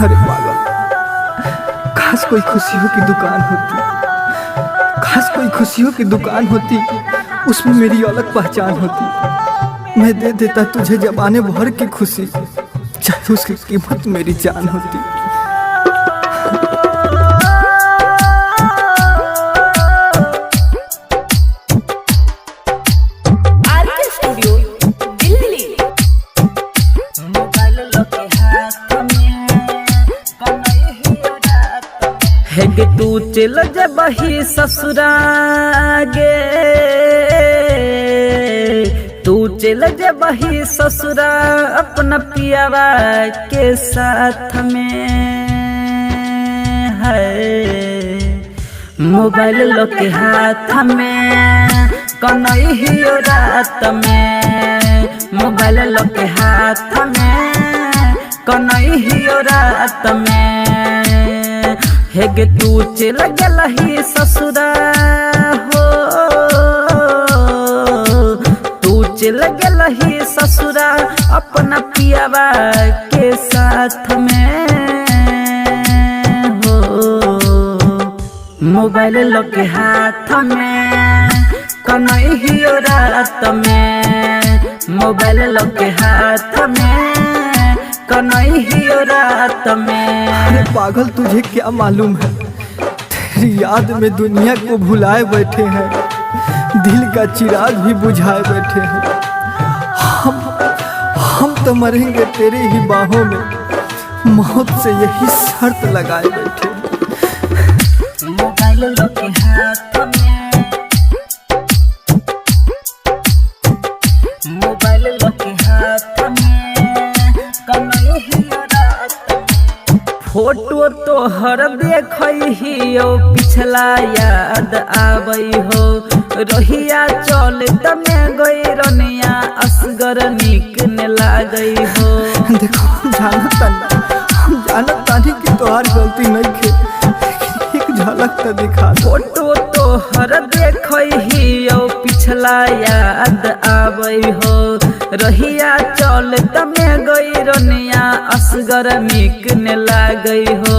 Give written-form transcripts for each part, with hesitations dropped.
अरे पागल, खास कोई खुशियों की दुकान होती, खास कोई खुशियों की दुकान होती, उसमें मेरी अलग पहचान होती। मैं दे देता तुझे जमाने भर की खुशी, चाहे उसकी कीमत मेरी जान होती। है कि तू चल जबही ससुरा गे, तू चल जबही ससुरा अपना पियावा के साथ में है। मोबाइल लो के हाथ में कन्हैया रात में, मोबाइल लो के हाथ में कन्हैया रात में। है गे तू चल गलही ससुरा हो, तू चल गलही ससुरा अपना पियावा के साथ में हो। मोबाइल लो के हाथ में कन्हैया रात में, मोबाइल लो के हाथ में कन्हैया रात में। अरे पागल, तुझे क्या मालूम है, तेरी याद में दुनिया को भुलाए बैठे हैं, दिल का चिराग भी बुझाए बैठे हैं। हम तो मरेंगे तेरे ही बाहों में, मौत से यही शर्त लगाए बैठे हैं। मोबाइल लो के हाथ में, मोबाइल लो के हाथ में कन्हैया रात में। फोटो तोहर देखियो पिछला याद आबई हो, रहिया चल तमे गई रनिया असगर निक ने लागई हो। देखो, हम जानत कि तोहार गलती नहीं खे, एक झलक तो दिखा। फोटो तोहर देखियो पिछला याद आबई हो, रहिया चल तमे गई रनिया असगर निक ने लागई हो।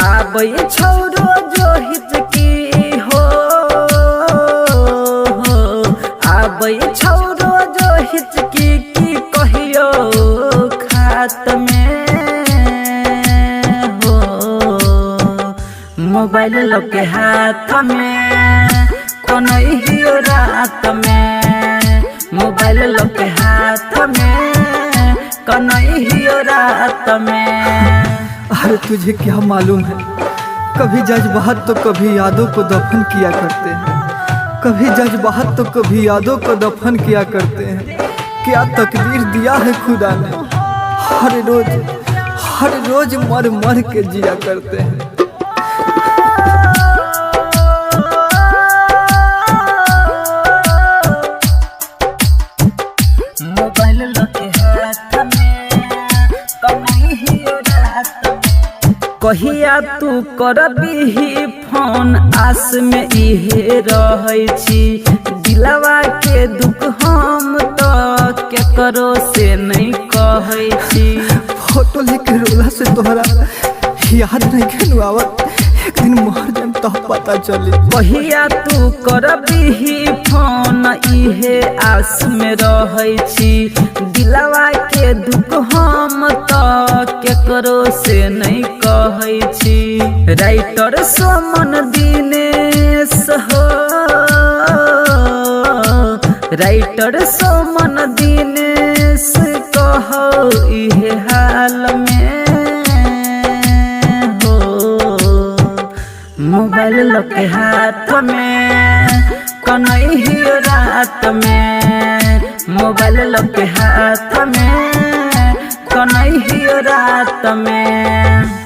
आबई छौरो जो हिचकी हो, आबई छौरो जो हिचकी की कहियो खात में हो। मोबाइल लो के हाथ में कन्हैया रात में, मोबाइल लो के हाथ में कन्हैया रात में। अरे तुझे क्या मालूम है, कभी जज्बात तो कभी यादों को दफन किया करते हैं, कभी जज्बात तो कभी यादों को दफन किया करते हैं। क्या तकदीर दिया है खुदा ने, हर रोज मर मर के जिया करते हैं। मोबाइल लो के हाथ में कन्हैया रात में। कहिया तू करबी फोन आस में इहे रहै छी, दिलवा के दुख हम तो केकरो से नहीं कहै छी। फोटो लेके रोला से तोहरा याद नहीं खेलुआवत, एक दिन मर जाम तो पता चली। कहिया तू करबी फोन इहे आस में रहै छी, दिलवा के दुख हम तो केकरो से नहीं कहै छी। राइटर सोमन दिनेश हो, राइटर सोमन दिनेश कहो इहे हाल में हो। मोबाइल लो के हाथ में कन्हैया रात में, मोबाइल लो के हाथ में कन्हैया रात में।